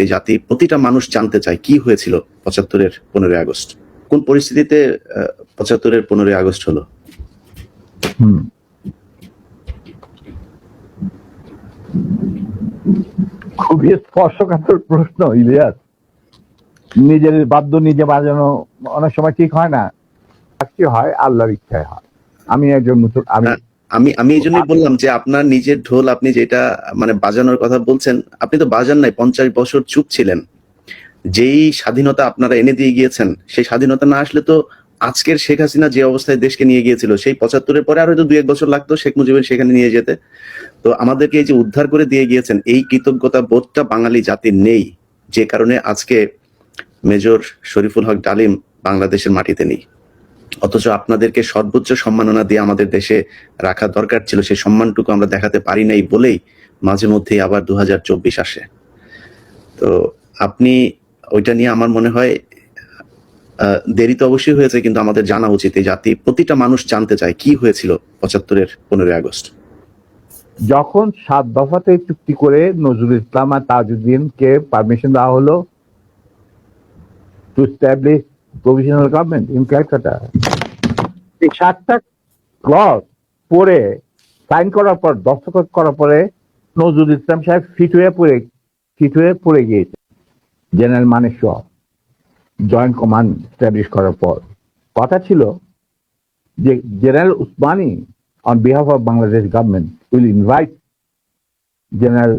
এই জাতি প্রতিটা মানুষ জানতে চায় কি হয়েছিল ৭৫-এর ১৫ই আগস্ট, কোন পরিস্থিতিতে ৭৫-এর ১৫ই আগস্ট হলো। খুবই স্পর্শকাতর প্রশ্ন ইলিয়াস। নিজের বাদ্য নিজে বাজানো অনেক সময় ঠিক হয় না, কি হয় আল্লাহর ইচ্ছায় হয়। আমি একজন আমি এই জন্যই বললাম যে আপনার নিজের ঢোল আপনি যেটা মানে বাজানোর কথা বলছেন, আপনি তো বাজান নাই, ৫০ বছর চুপ ছিলেন। যেই স্বাধীনতা আপনারা এনে দিয়ে গিয়েছেন, সেই স্বাধীনতা না আসলে তো আজকের শেখ হাসিনা যে অবস্থায় দেশকে নিয়ে গিয়েছিল, সেই ৭৫-এর পরে আরো হয়তো ২-১ বছর লাগতো শেখ মুজিবের সেখানে নিয়ে যেতে। তো আমাদেরকে এই যে উদ্ধার করে দিয়ে গিয়েছেন, এই কৃতজ্ঞতা বোধটা বাঙালি জাতির নেই, যে কারণে আজকে মেজর শরীফুল হক ডালিম বাংলাদেশের মাটিতে নেই। অথচ আপনাদেরকে সর্বোচ্চ সম্মাননা দিয়ে আমাদের দেশে রাখা দরকার ছিল, সেই সম্মানটুকু আমরা দেখাতে পারি নাই বলেই মাঝে মধ্যেই আবার ২০২৪ আসে। তো আপনি ওইটা নিয়ে আমার মনে হয় দেরি তো অবশ্যই হয়েছে, কিন্তু আমাদের জানা উচিত। এই জাতি প্রতিটা মানুষ জানতে চায় কি হয়েছিল ৭৫-এর ১৫ই আগস্ট। যখন ৭ দফাতে চুক্তি করে নজরুল ইসলাম আর তাজউদ্দিনকে পারমিশন দেওয়া হলো to establish provisional government in Calcutta, এই ৭টা ক্লজ পড়ে সাইন করার পর, দস্তখত করার পরে নজরুল ইসলাম সাহেব ফিট হয়ে পড়ে গিয়েছে। General Manekshaw joint command establish করার পর কথা ছিল যে general Usmani on behalf of Bangladesh government will invite General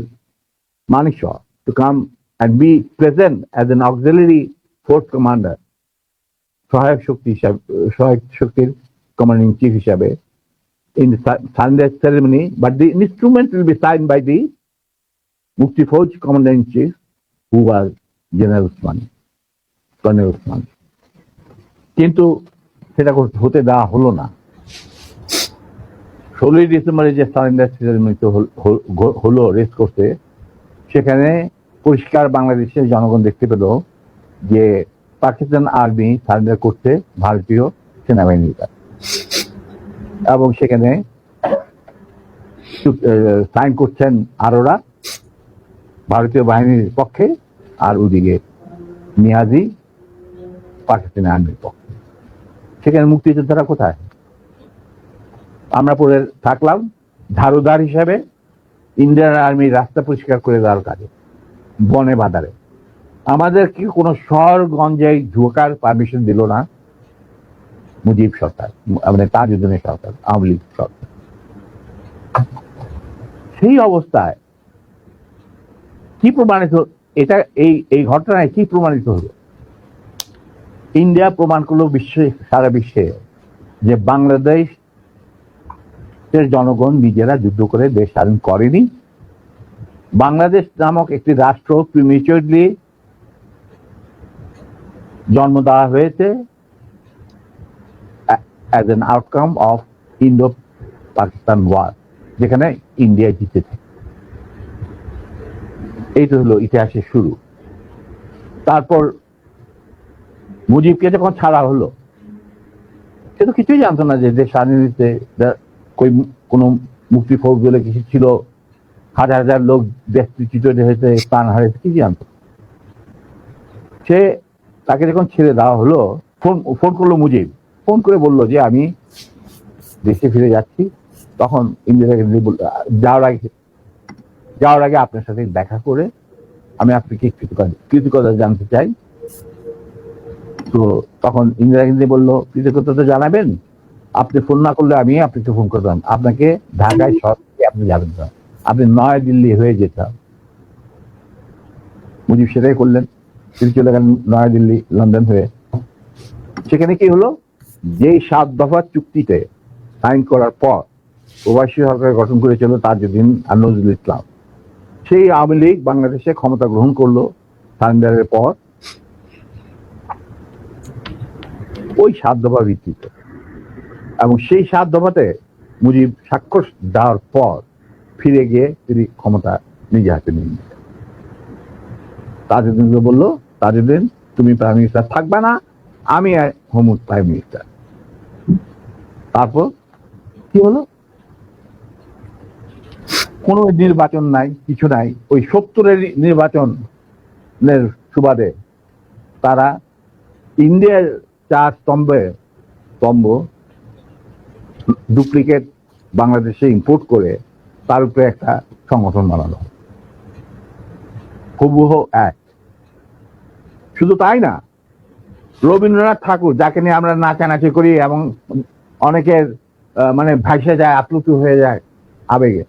Manekshaw to come and be present as an auxiliary force commander, সহায়ক শক্তির commanding chief হিসাবে in the Sunday ceremony, but the instrument will be signed by the Mufti Fauj commander-in-chief, who was General Usmani, Colonel Usmani. কিন্তু সেটা হতে দেওয়া হলো না। ১৬ই ডিসেম্বরে যে সারেন্ডার সেরেমনি হলো রেস করতে, সেখানে পরিষ্কার বাংলাদেশের জনগণ দেখতে পেল যে পাকিস্তান আর্মি সারেন্ডার করছে ভারতীয় সেনাবাহিনীর কাছে, এবং সেখানে সাইন করছেন আরোরা ভারতীয় বাহিনীর পক্ষে, আর ওদিকে নিয়াজি পাকিস্তানি আর্মির পক্ষে। সেখানে মুক্তিযোদ্ধারা কোথায়? আমরা পড়ে থাকলাম ঝাড়ুদার হিসাবে ইন্ডিয়ান আর্মি রাস্তা পরিষ্কার করে দেওয়ার কাজে, বনে বাদারে। আমাদের কি কোনো শহরগঞ্জে ঢোকার পারমিশন দিল না মুজিব সরকার, আমাদের তাজউদ্দিনের সরকার, আওয়ামী লীগ সরকার। সেই অবস্থায় কি প্রমাণিত, এটা এই ঘটনায় কি প্রমাণিত হলো? ইন্ডিয়া প্রমাণ করলো সারা বিশ্বে যে বাংলাদেশ জনগণ নিজেরা যুদ্ধ করে দেশ স্বাধীন করেনি। বাংলাদেশ নামক একটি রাষ্ট্র প্রিমেচুরলি জন্ম দেওয়া হয়েছে as an outcome of Indo Pakistan war, যেখানে ইন্ডিয়া জিতেছে। এইটা হলো ইতিহাসের শুরু। তারপর মুজিবকে যখন ছাড়া হলো, সে তো কিছুই জানতো না যে দেশ স্বাধীন হয়েছে, কোন মুক্তি ফৌজ বলে কিছু ছিল, হাজার হাজার লোক দেশচ্যুত হয়েছে, প্রাণ হারিয়েছে, কি জানতো। সে তাকে যখন ছেড়ে দেওয়া হলো, ফোন করলো মুজিব, ফোন করে বললো যে আমি দেশে ফিরে যাচ্ছি। তখন ইন্দিরা গান্ধী যাওয়ার আগে আপনার সাথে দেখা করে আমি আপনাকে কৃতজ্ঞতা জানতে চাই। তো তখন ইন্দিরা গান্ধী বললো, কৃতজ্ঞতা তো জানাবেন, আপনি ফোন না করলে আমি আপনাকে ফোন করতাম, আপনাকে ঢাকায় সরাসরি আপনি যাবেন না, আপনি নয়াদিল্লি হয়ে যেতাম। মুজিব সেটাই করলেন, তিনি চলে গেলেন নয়াদিল্লি, লন্ডন হয়ে। সেখানে কি হলো, যেই ৭ দফা চুক্তিতে সাইন করার পর প্রবাসী সরকার গঠন করেছিল তাজউদ্দিন আর নজরুল ইসলাম, সেই আওয়ামী লীগ বাংলাদেশে ক্ষমতা গ্রহণ করলো সারেন্ডারের পর ওই ৭ দফা ভিত্তিতে। এবং সেই ৭ দফাতে মুজিব স্বাক্ষর দেওয়ার পর ফিরে গিয়ে তিনি ক্ষমতা নিজে হাতে নিয়ে নিলেন। তাজউদ্দিনকে বললো, তাজউদ্দিন তুমি প্রাইম মিনিস্টার থাকবে না, আমি হোম প্রাইম মিনিস্টার। তারপর কি হলো, কোনো নির্বাচন নাই, কিছু নাই। ওই ৭০-এর নির্বাচন সুবাদে তারা ইন্ডিয়ার 4 স্তম্ভ ডুপ্লিকেট বাংলাদেশে ইম্পোর্ট করে তার উপরে একটা সংগঠন বানানো, হুবহু এক। শুধু তাই না, রবীন্দ্রনাথ ঠাকুর, যাকে নিয়ে আমরা নাচানাচি করি এবং অনেকের মানে ভাসে যায়, আপ্লুত হয়ে যায় আবেগে,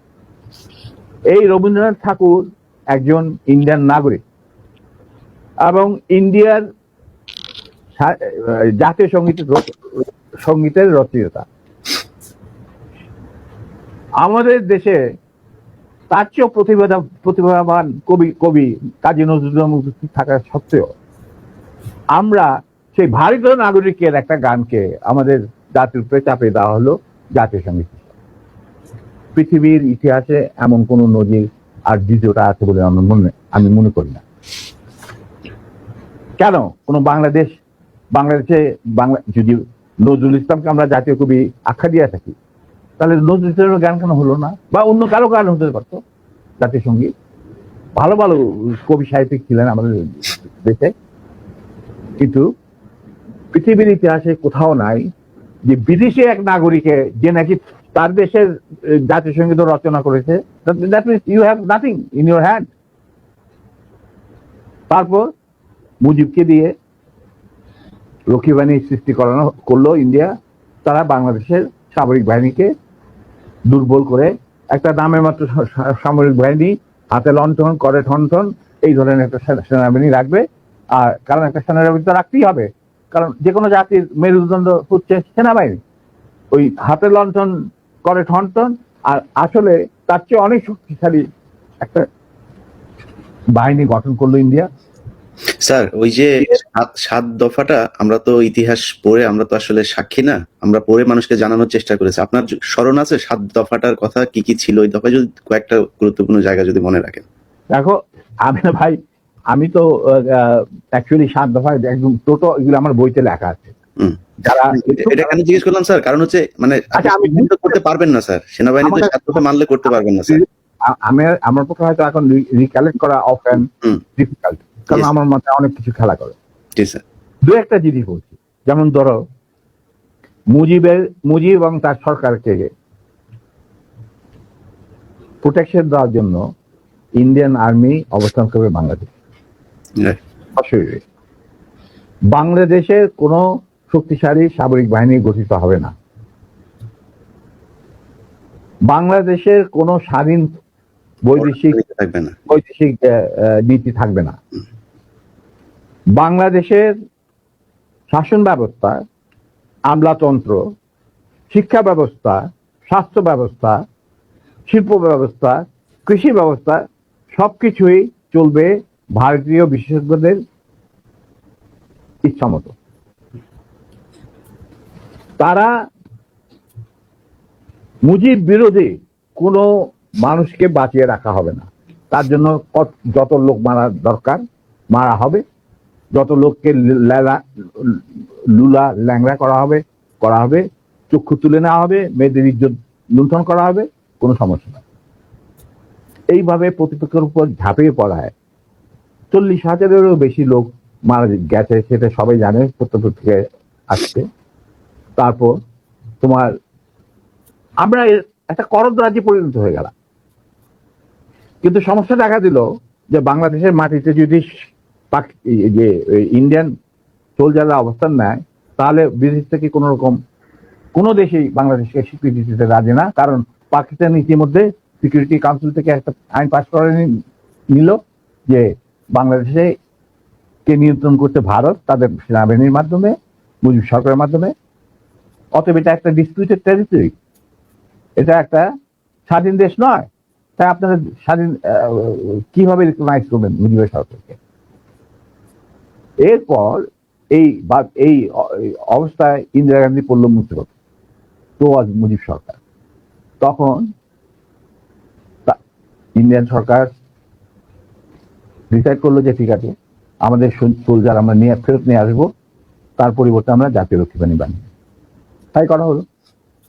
এই রবীন্দ্রনাথ ঠাকুর একজন ইন্ডিয়ান নাগরিক এবং ইন্ডিয়ার জাতীয় সঙ্গীতের রচয়িতা। আমাদের দেশে তার চেয়েও প্রতিভাবান কবি কাজী নজরুল উপস্থিত থাকা সত্ত্বেও আমরা সেই ভারতীয় নাগরিকের একটা গানকে আমাদের জাতির উপরে চাপিয়ে দেওয়া হলো জাতীয় সঙ্গীত। পৃথিবীর ইতিহাসে এমন কোন নজির আর দ্বিতীয়টা আছে বলে আমি মনে করি না। কেন কোনো বাংলাদেশে যদি নজরুল ইসলামকে আমরা জাতীয় কবি আখ্যা দিয়ে থাকি, তাহলে নজরুল ইসলামের গান কেন হলো না? বা অন্য কারো গান হতে পারতো জাতীয় সঙ্গীত। ভালো ভালো কবি সাহিত্যিক ছিলেন আমাদের দেশে, কিন্তু পৃথিবীর ইতিহাসে কোথাও নাই যে বিদেশি এক নাগরিকে যে নাকি তার দেশের জাতীয় সঙ্গীত রচনা করেছে। That means you have nothing in your hand. তারপর মুজিবকে দিয়ে রক্ষী বাহিনী সৃষ্টি করলো ইন্ডিয়া। তারা বাংলাদেশের সামরিক বাহিনীকে দুর্বল করে একটা নামে মাত্র সামরিক বাহিনী, হাতে লণ্ঠন করে ঠনঠন, এই ধরনের একটা সেনাবাহিনী রাখবে। আর কারণ একটা সেনাবাহিনী তো রাখতেই হবে, কারণ যে কোনো জাতির মেরুদণ্ড হচ্ছে সেনাবাহিনী। ওই হাতে লণ্ঠন করে ঠনঠন, আর আসলে তার চেয়ে অনেক শক্তিশালী একটা বাহিনী গঠন করলো ইন্ডিয়া। স্যার, ওই যে 7 দফাটা আমরা তো ইতিহাস পড়ে, আমরা তো আসলে সাক্ষী না, আমরা পড়ে মানুষকে জানানোর চেষ্টা করেছি। আপনার স্মরণ আছে 7 দফাটার কথা? কি কি ছিল ওই দফায়, যদি কয়েকটা গুরুত্বপূর্ণ জায়গা যদি মনে রাখেন। দেখো আমি তো অ্যাকচুয়ালি 7 দফায় একদম টোটো এগুলো আমার বইতে লেখা আছে। যারা এটা কেন জিজ্ঞেস করলাম স্যার, কারণ হচ্ছে মানে আপনি করতে পারবেন না স্যার, সেনাবাহিনী তো 7 দফা মানলে করতে পারবেন না স্যার। আমার পক্ষে হয়তো এখন রিকালেক্ট করা অফেন ডিফিকাল্ট, কারণ আমার মাথায় অনেক কিছু খেলা করে। দু একটা জিনিস বলছি, যেমন ধরো মুজিব এবং তার সরকারকে প্রোটেকশন দেওয়ার জন্য ইন্ডিয়ান আর্মি অবস্থান করবে বাংলাদেশ। বাংলাদেশের কোনো শক্তিশালী সামরিক বাহিনী গঠিত হবে না। বাংলাদেশের কোনো স্বাধীন বৈদেশিক নীতি থাকবে না। বাংলাদেশের শাসন ব্যবস্থা, আমলাতন্ত্র, শিক্ষা ব্যবস্থা, স্বাস্থ্য ব্যবস্থা, শিল্প ব্যবস্থা, কৃষি ব্যবস্থা সবকিছুই চলবে ভারতীয় বিশেষজ্ঞদের ইচ্ছা মতো। তারা মুজিব বিরোধী কোনো মানুষকে বাঁচিয়ে রাখা হবে না। তার জন্য যত লোক মারা দরকার মারা হবে, যত লোককে লুলা ল্যাংড়া করা হবে, চক্ষু তুলে নেওয়া হবে, মেয়েদের ইজ্জত লুণ্ঠন করা হবে, কোনো সমস্যা নেই। এইভাবে প্রতিপক্ষের উপর ঝাঁপিয়ে পড়ায় 40,000-এরও বেশি লোক মারা গেছে, সেটা সবাই জানে, প্রত্যেক থেকে আসছে। তারপর তোমার আমরা একটা করদ রাজ্যে পরিণত হয়ে গেলাম। কিন্তু সমস্যা দেখা দিল যে বাংলাদেশের মাটিতে যদি যে ইন্ডিয়ান সোলজাররা অবস্থান নেয়, তাহলে বিদেশ থেকে কোন রকম কোনো দেশেই বাংলাদেশকে স্বীকৃতি দিতে রাজি না। কারণ পাকিস্তান ইতিমধ্যে সিকিউরিটি কাউন্সিল থেকে একটা আইন পাস করে নিল যে বাংলাদেশে কে নিয়ন্ত্রণ করতে ভারত, তাদের সেনাবাহিনীর মাধ্যমে, মুজিব সরকারের মাধ্যমে। অতএব এটা একটা ডিসপিউটেড টেরিটরি, এটা একটা স্বাধীন দেশ নয়। তাই আপনারা স্বাধীন কিভাবে রিকগনাইজ করবেন মুজিবের সরকারকে? এরপর এই অবস্থায় ইন্দিরা গান্ধী পড়ল মুসিবত, তো আজ মুজিব সরকার। তখন ইন্ডিয়ান সরকার ডিসাইড করলো যে ঠিক আছে, আমাদের সোলজার আমরা ফেরত নিয়ে আসবো, তার পরিবর্তে আমরা জাতীয় রক্ষী বাহিনী বানিয়ে। তাই করা হলো।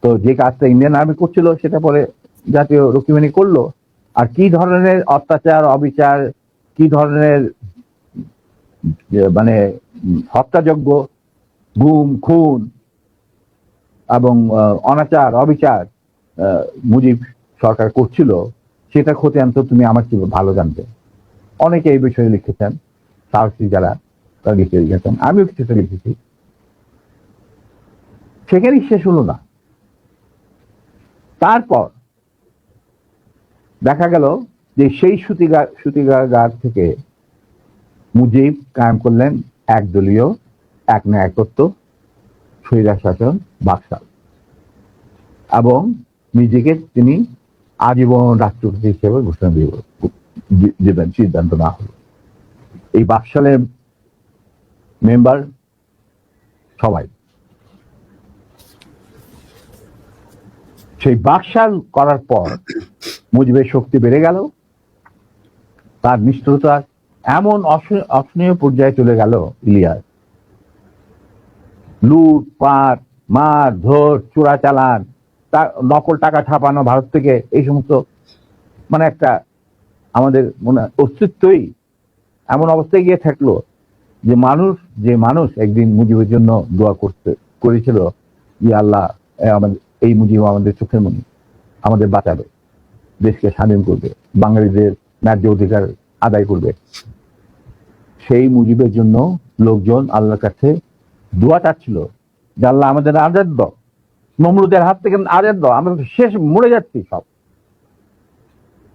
তো যে কাজটা ইন্ডিয়ান আর্মি করছিল সেটা পরে জাতীয় রক্ষী বাহিনী করলো। আর কি ধরনের অত্যাচার, অবিচার, কি ধরনের মানে হত্যাযজ্ঞ, গুম খুন এবং অনাচার অবিচার মুজিব সরকার করছিল, সেটা খতিয়ান তো তুমি আমার চেয়ে ভালো জানবে। অনেকে এই বিষয়ে লিখেছেন, সাহসী যারা তারা লিখেছেন, আমিও কিছুটা লিখেছি। সেখানেই শেষ হলো না। তারপর দেখা গেল যে সেই সুতিগার থেকে মুজিব কায়েম করলেন একদলীয় এক ন্যায়তত্ত্ব, স্বৈরাচার শাসন, বাকশাল, এবং নিজেকে তিনি আজীবন রাষ্ট্রপতি হিসেবে ঘোষণা দেবেন সিদ্ধান্ত না হলো। এই বাকশালের মেম্বার সবাই। সেই বাকশাল করার পর মুজিবের শক্তি বেড়ে গেল, তার নিষ্ঠুরতা এমন অসহনীয় পর্যায়ে চলে গেল, ইলিয়াস লুটপাট, মার ধর, চোরাচালান, নকল টাকা ছাপানো ভারত থেকে, এই সমস্ত মানে একটা আমাদের মনে অস্তিত্বই এমন অবস্থায় গিয়ে থাকলো যে মানুষ একদিন মুজিবের জন্য দোয়া করেছিল যে আল্লাহ আমাদের এই মুজিব আমাদের চোখের মনি, আমাদের বাঁচাবে, দেশকে স্বাধীন করবে, বাঙালিদের ন্যায্য অধিকার আদায় করবে। সেই মুজিবের জন্য লোকজন আল্লাহর কাছে দোয়া চাচ্ছিল যে আল্লাহ আমাদের আজাদ দাও, নমরুদের হাত থেকে আজাদ দাও, আমরা শেষ মরে যাচ্ছি, সব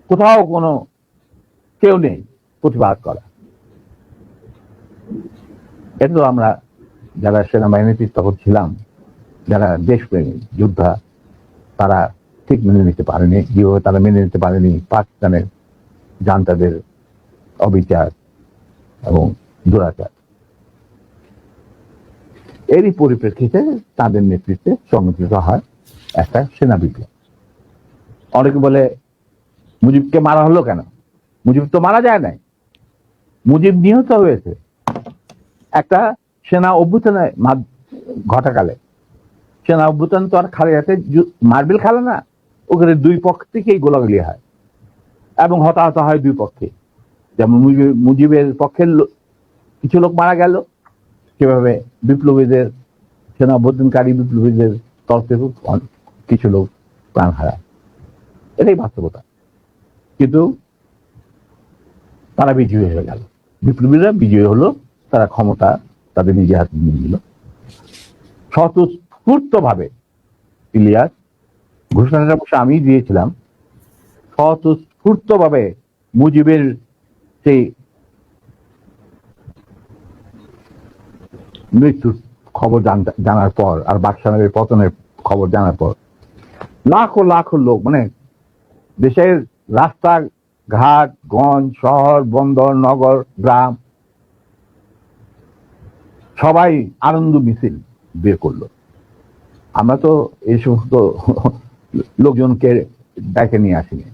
কোথাও কোনো কেউ নেই প্রতিবাদ করা। এটা তো আমরা যারা সেনাবাহিনীতে তখন ছিলাম, যারা দেশপ্রেমী যোদ্ধা, তারা ঠিক মেনে নিতে পারেনি। যেভাবে তারা মেনে নিতে পারেনি পাকিস্তানের জান্তাদের অবিচার এবং দুরাচার। এরই পরিপ্রেক্ষিতে তাদের নেতৃত্বে সংগঠিত হয় একটা সেনা বিপ্লব। অনেকে বলে মুজিবকে মারা হলো কেন? মুজিব তো মারা যায় নাই, মুজিব নিহত হয়েছে একটা সেনা অভ্যুত্থানে ঘটাকালে। সেনা অভ্যুত্থান তো আর খালিয়াতে মার্বেল খেলে না, ওখানে দুই পক্ষ থেকেই গোলাগুলি হয় এবং হতাহত হয় দুই পক্ষে। যেমন মুজিবের পক্ষের কিছু লোক মারা গেল, সেভাবে বিপ্লবীদের, সেনা অভ্যুত্থানকারী বিপ্লবীদের তরফ থেকে কিছু লোক প্রাণ হারায়। এটাই বাস্তবতা। কিন্তু তারা বিজয়ী হয়ে গেল, বিপ্লবীরা বিজয়ী হলো, তারা ক্ষমতা তাদের নিজের হাতে নিয়ে নিল। স্বতঃস্ফূর্ত ভাবে ইলিয়াস ঘোষণাটা অবশ্য আমি দিয়েছিলাম, স্বতঃস্ফূর্ত ভাবে মুজিবের সেই মৃত্যুর খবর জানার পর আর বাকশালের পতনের খবর জানার পর লাখো লাখো লোক, মানে দেশের রাস্তা ঘাট, গঞ্জ, শহর, বন্দর, নগর, গ্রাম, সবাই আনন্দ মিছিল বের করলো। আমরা তো এই সমস্ত লোকজনকে ডেকে নিয়ে আসিনি।